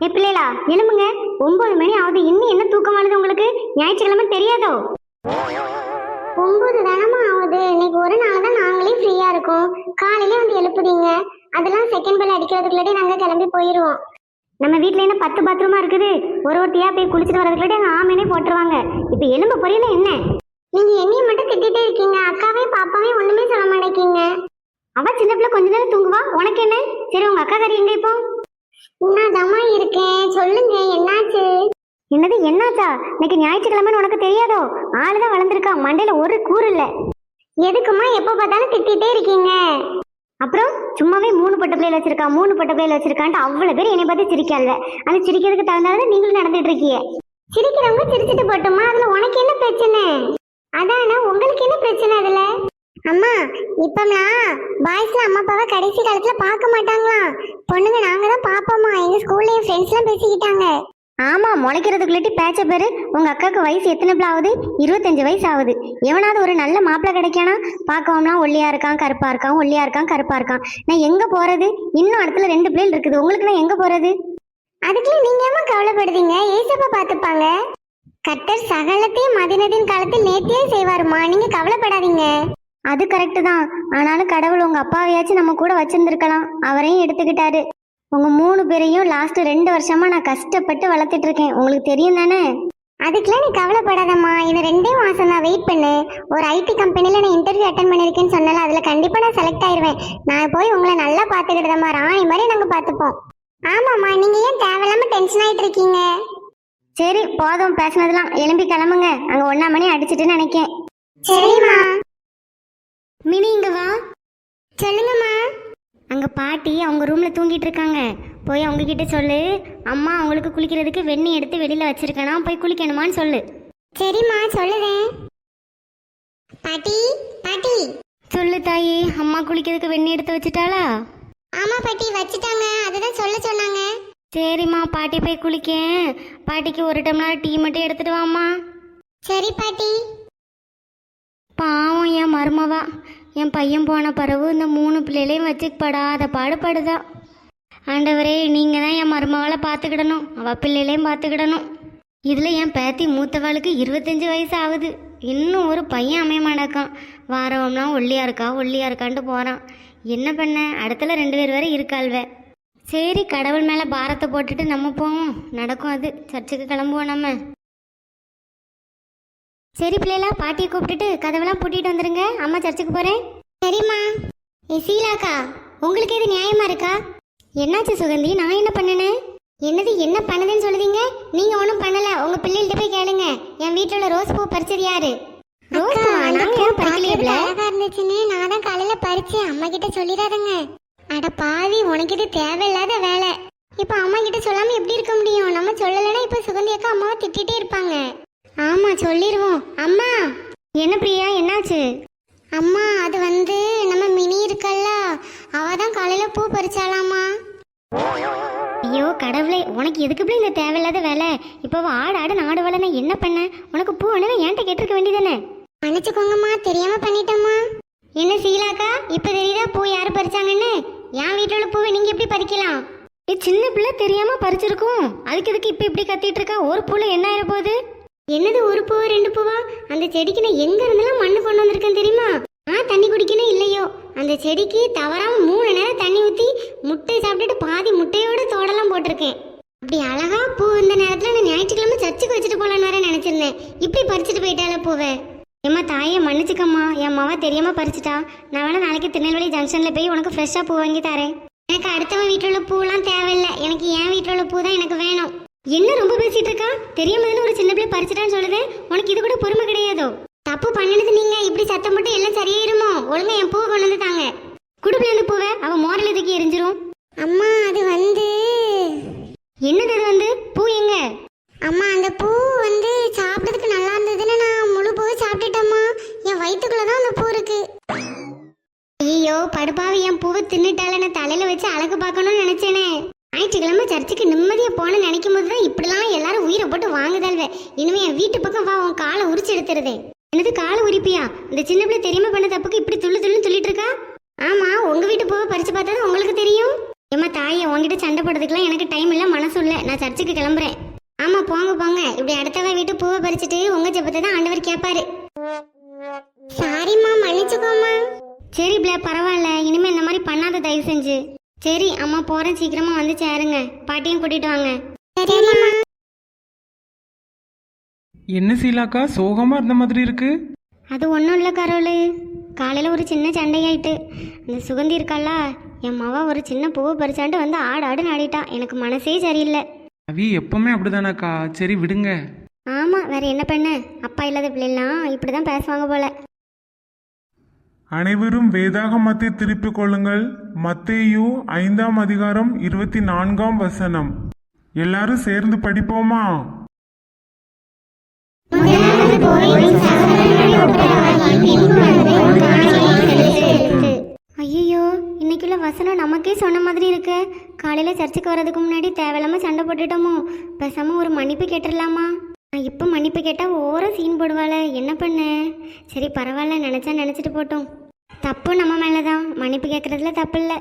பிள்ளைகளா எழும்புங்க. 9 மணி ஆகுது. இன்னும் என்ன தூக்கமானது உங்களுக்கு? ஞாயிற்றுக்கிழமை தெரியாதோ? 9 தானமா ஆகுது. இன்னைக்கு ஒரு நாள் தான் நாங்களே ஃப்ரீயா இருக்கோம். காலையில வந்து எழுப்புதீங்க. அதெல்லாம் செகண்ட் பெல் அடிக்கிறதுக்குள்ளாடி நாங்க கிளம்பி போயிருவோம். நம்ம வீட்டுல என்ன 10 பாத்ரூமா இருக்குது? ஒருத்தியா போய் குளிச்சுட்டு வரதுக்குள்ளாடி எங்க ஆமேனே போட்டுருவாங்க. இப்ப எலும்பு புரியல என்ன? நீங்க என்னைய மட்டும் திட்டிட்டே இருக்கீங்க. அக்காவே பாப்பாவே ஒண்ணுமே சொல்ல மாட்டேங்க. அவ சின்ன பிள்ளை கொஞ்ச நேரம் தூங்குவா, உனக்கு என்ன? சரி, உங்க அக்கா கறி எங்க இப்போ? நான் தம்மா இருக்கேன். சொல்லுங்க, என்னாச்சு? என்னது என்னாச்சா? இன்னைக்கு ஞாயிற்றுக்கிழமைன்னு உனக்கு தெரியாதோ? ஆளுதான் வளர்ந்துருக்கா, மண்டையில ஒரு கூறு இல்ல. எதுக்குமா எப்ப பார்த்தாலும் திட்டிட்டே இருக்கீங்க? அப்புறம் சும்மாவே 3 பொட்ட பிள்ளைல வச்சிருக்கா, 3 பொட்ட பிள்ளைல வச்சிருக்கான்ட்டு அவ்வளவு பேர் என்னை பார்த்து சிரிக்கல. அந்த சிரிக்கிறதுக்கு தகுந்தாலும் நீங்களும் நடந்துட்டு இருக்கீங்க. சிரிக்கிறவங்க சிரிச்சுட்டு போட்டோமா, அதுல உனக்கு என்ன பிரச்சனை? அதானா உங்களுக்கு என்ன பிரச்சனை அதுல? அம்மா, இப்பம்லாம் பாய்ஸ்ல அம்மா அப்பாவை கடைசி காலத்துல பார்க்க மாட்டாங்களாம். பொண்ணுங்க நாங்க தான் பாப்போமா. எங்க ஸ்கூல்ல என் ஃப்ரெண்ட்ஸ் எல்லாம் பேசிக்கிட்டாங்க. ஆமா, முளைக்கிறதுக்குள்ளாட்டி பேச்ச பேரு. உங்க அக்காவுக்கு வயசு எத்தனை பிள்ளை ஆகுது? 25 வயசு ஆகுது. எவனாவது ஒரு நல்ல மாப்பிள்ளை கிடைக்கானா? பார்க்கவும்லாம் ஒல்லியா இருக்கான், கருப்பா இருக்கான், ஒல்லியா இருக்கான், கருப்பா இருக்கான். நான் எங்க போறது? இன்னும் இடத்துல 2 பிள்ளைகள் இருக்குது. உங்களுக்கு நான் எங்க போறது? அதுக்குள்ள நீங்க ஏமா கவலைப்படுதீங்க? ஏசப்பா பாத்துப்பாங்க. கர்த்தர் சகலத்தையும் மதினத்தின் காலத்தில் நேர்த்தியே செய்வாருமா. நீங்க கவலைப்படாதீங்க. அது கரெக்டு தான். ஆனாலும் கடவுள் உங்க அப்பாவையாச்சும் நம்ம கூட வச்சிருந்துருக்கலாம். அவரையும் எடுத்துக்கிட்டாரு. உங்க 3 பேரையும் லாஸ்ட் 2 வருஷமா நான் கஷ்டப்பட்டு வளர்த்துட்டு இருக்கேன். உங்களுக்கு தெரியும் தானே? அதுக்கெல்லாம் நீ கவலைப்படாதம்மா. இன்னும் 2 மாசம் தான் வெயிட் பண்ணு. ஒரு ஐடி கம்பெனில நான் இன்டர்வியூ அட்டன் பண்ணிருக்கேன்னு சொன்னால அதுல கண்டிப்பா நான் செலக்ட் ஆயிருவேன். நான் போய் உங்களை நல்லா பாத்துக்கிட்டதம்மா. ராணி மாதிரி நாங்க பாத்துப்போம். ஆமாம்மா, நீங்க ஏன் தேவையில்லாம டென்ஷன் ஆயிட்டு இருக்கீங்க? சரி, போதும் பேசினதெல்லாம். எழும்பி கிளம்புங்க. அங்க 1 மணி அடிச்சிட்டுன்னு நினைக்கேன். சரிம்மா. மினி இங்க வா. சொல்லுங்கம்மா. அங்க பாட்டி அவங்க ரூம்ல தூங்கிட்டு இருக்காங்க. போய் அவங்க கிட்ட சொல்லு, அம்மா அவங்களுக்கு குளிக்கிறதுக்கு வெந்நீர் எடுத்து வெளியில வச்சிருக்கணும், போய் குளிக்கணுமான்னு சொல்லு. சரிம்மா, சொல்லுறேன். பாட்டி பாட்டி. சொல்லு தாயி. அம்மா குளிக்கிறதுக்கு வெந்நீர் எடுத்து வச்சுட்டாளா? ஆமா பாட்டி, வச்சுட்டாங்க. அதுதான் சொல்ல சொன்னாங்க. சரிம்மா, பாட்டி போய் குளிக்க. பாட்டிக்கு ஒரு டம்ளர் டீ மட்டும் எடுத்துட்டு வாம்மா. சரி பாட்டி. பாவம் என் மருமவா. என் பையன் போன பிறகு இந்த 3 பிள்ளைகளையும் வச்சு படாத பாடுபடுதா. ஆண்டவரே, நீங்க தான் என் மருமவளை பார்த்துக்கிடணும், அவ பிள்ளைகளையும் பார்த்துக்கிடணும். இதில் என் பேத்தி மூத்தவாளுக்கு 25 வயசு ஆகுது. இன்னும் ஒரு பையன் அமைய மாட்டாக்கான். வாரவம்னா ஒல்லியா இருக்கா ஒல்லியா இருக்கான்ட்டு போகிறான். என்ன பண்ண, அடுத்தல 2 பேர் வேற இருக்காள்வே. சரி, கடவுள் மேலே பாரத்தை போட்டுட்டு நம்ம போவோம். நடக்கும் அது. சர்ச்சுக்கு கிளம்புவோம் நம்ம. சரி பிள்ளைகளா, பாட்டியை கூப்பிட்டுட்டு கதவெல்லாம் பூட்டிட்டு வந்துருங்க. அம்மா சர்ச்சுக்கு போகிறேன். சரிம்மா. சீலாக்கா, உங்களுக்கு இது நியாயமா இருக்கா? என்னாச்சு சுகந்தி? நான் என்ன பண்ணேன்னு? என்னது என்ன பண்ணுதுன்னு சொல்லுவீங்க? நீங்க ஒன்றும் பண்ணல. உங்க பிள்ளைகிட்ட போய் கேளுங்க. என் வீட்டில் உள்ள ரோஸ் பூ பறிச்சது யாரு? அழகா இருந்துச்சுன்னு நான் தான் காலையில பறிச்சேன். அம்மா கிட்ட சொல்லிடாதங்க. அட பாவி, உனக்கு இது தேவையில்லாத வேலை. இப்ப அம்மா கிட்ட சொல்லாம எப்படி இருக்க முடியும்? நம்ம சொல்லலைன்னா இப்ப சுகந்தி அக்கா அம்மாவை திட்டிகிட்டே இருப்பாங்க. ஆமா, சொல்லிடுவோம். அம்மா. என்ன பிரியா, என்னாச்சு? அம்மா, அது வந்து நம்ம மினி இருக்கல்ல, அவ தான் காலையில பூ பறிச்சாலாமா. ஐயோ கடவுளே, உனக்கு எதுக்கு இப்படி இந்த தேவையில்லாத வேலை? இப்போ ஆடு ஆடு நாடு வேலைன்னா என்ன பண்ண? உனக்கு பூ வேணும்னா என்கிட்ட கேட்டிருக்க வேண்டியதானே? மன்னிச்சுக்கோங்கம்மா, தெரியாம பண்ணிட்டோம்மா. என்ன சீலாக்கா, இப்ப தெரியுதா பூ யாரு பறிச்சாங்கன்னு? என் வீட்டில் உள்ள பூவை நீங்க எப்படி பறிக்கலாம்? சின்ன பிள்ளை தெரியாம பறிச்சிருக்கும். அதுக்கு எதுக்கு இப்ப இப்படி கத்திட்டு இருக்கா? ஒரு பூல என்ன ஆயிர போகுது? என்னது ஒரு பூவா 2 பூவா? அந்த செடிக்கு நான் எங்க இருந்தெல்லாம் மண்ணு கொண்டு வந்திருக்கேன் தெரியுமா? தண்ணி குடிக்கணும் இல்லையோ, அந்த செடிக்கு தவறாம 3 நேரம் தண்ணி ஊற்றி முட்டை சாப்பிட்டுட்டு பாதி முட்டையோட தோடெல்லாம் போட்டிருக்கேன். அப்படி அழகா பூ இந்த நேரத்தில் நான் ஞாயிற்றுக்கிழமை சர்ச்சுக்கு வச்சுட்டு போகலான்னு வேற நினைச்சிருந்தேன். இப்படி பறிச்சுட்டு போயிட்டால பூவை. ஏம்மா தாயை மன்னிச்சுக்கம்மா, என் மாவா தெரியாம பறிச்சுட்டா. நான் வேணா நாளைக்கு திருநெல்வேலி ஜங்ஷன்ல போய் உனக்கு ஃப்ரெஷ்ஷாக பூ வாங்கி தரேன். எனக்கு அடுத்தவன் வீட்டில் உள்ள பூலாம் தேவையில்லை. எனக்கு என் வீட்டில் உள்ள பூ தான் எனக்கு வேணும். என்ன ரொம்ப பேசிட்டு இருக்கா? தெரியாம ஒரு சின்ன பிள்ளை பறிச்சுட்டான்னு சொல்லுது. உனக்கு இது கூட பொறுமை கிடையாதோ? தப்பு பண்ணினது நீங்க. இப்படி சத்தம் போட்டு எல்லாம் சரியாயிருமோ? ஒழுங்கா என் பூவை கொண்டு வந்து தாங்க. குடுப்பில இருந்து பூவை அவ மோரல் எதுக்கு எரிஞ்சிரும். அம்மா, அது வந்து என்னது? அது வந்து பூ எங்க? அம்மா, அந்த பூ வந்து சாப்பிட்றதுக்கு நல்லா இருந்ததுன்னு நான் முழு பூவை சாப்பிட்டுட்டேம்மா. என் வயிற்றுக்குள்ளதான் அந்த பூ இருக்கு. ஐயோ படுப்பாவி, என் பூவை தின்னுட்டால. நான் தலையில வச்சு அழகு பார்க்கணும்னு நினைச்சேனே. ஞாயிற்றுக்கிழமை சர்ச்சுக்கு நிம்மதியா போன நினைக்கும் போதுதான் இப்படிலாம் எல்லாரும் உயிரை போட்டு வாங்குதல்வே. இனிமே என் வீட்டு பக்கம் வா, உன் காலை உரிச்சு எடுத்துருதே. என்னது காலை உரிப்பியா? இந்த சின்ன பிள்ளை தெரியாம பண்ண தப்புக்கு இப்படி துள்ளு துள்ளுன்னு சொல்லிட்டு இருக்கா. ஆமா, உங்க வீட்டு பூவை பறிச்சு பார்த்தது உங்களுக்கு தெரியும். ஏம்மா தாயை உங்ககிட்ட சண்டை போடுறதுக்குலாம் எனக்கு டைம் இல்லை, மனசு இல்லை. நான் சர்ச்சுக்கு கிளம்புறேன். ஆமா போங்க போங்க. இப்படி அடுத்தவ வீட்டு பூவை பறிச்சுட்டு உங்க ஜெபத்தை தான் ஆண்டவர் கேட்பாரு. சாரிம்மா, மன்னிச்சுக்கோமா. சரி பிள்ளை, பரவாயில்ல. இனிமே இந்த மாதிரி பண்ணாத தயவு செஞ்சு. சரி அம்மா போறேன், சீக்கிரமா வந்து சேருங்க. பாட்டியும் கூட்டிட்டு வாங்க. சரிம்மா. என்ன சீலாக்கா சோகமா இருந்த மாதிரி இருக்கு? அது ஒன்றும் இல்லை கரோலு. காலையில் ஒரு சின்ன சண்டையாயிட்டு. அந்த சுகந்தி இருக்காளா, என் மவ ஒரு சின்ன பூவை பறிச்சாண்டு வந்து ஆடுன்னு ஆடிட்டா. எனக்கு மனசே சரியில்லை. அவி எப்பவுமே அப்படிதானாக்கா. சரி விடுங்க. ஆமாம், வேற என்ன பண்ண. அப்பா இல்லாத பிள்ளைலாம் இப்படி தான் பேசுவாங்க போல. அனைவரும் வேதாகமத்தை திருப்பிக் கொள்ளுங்கள். மத்தேயு 5ஆம் அதிகாரம் 24ஆம் வசனம். எல்லாரும் சேர்ந்து படிப்போமா? ஐயோ, இன்னைக்குள்ள வசனம் நமக்கே சொன்ன மாதிரி இருக்கு. காலையில சர்ச்சுக்கு வர்றதுக்கு முன்னாடி தேவையில்லாம சண்டை போட்டுட்டோமோ. பேசாம ஒரு மன்னிப்பு கேட்டுடலாமா? நான் இப்போ மன்னிப்பு கேட்டா ஓர சீன் போடுவாள. என்ன பண்ண? சரி பரவாயில்ல, நினைச்சா நினைச்சிட்டு போட்டோம். தப்பு நம்ம மேலதான். மன்னிப்பு கேட்கறதுல தப்பு இல்லை.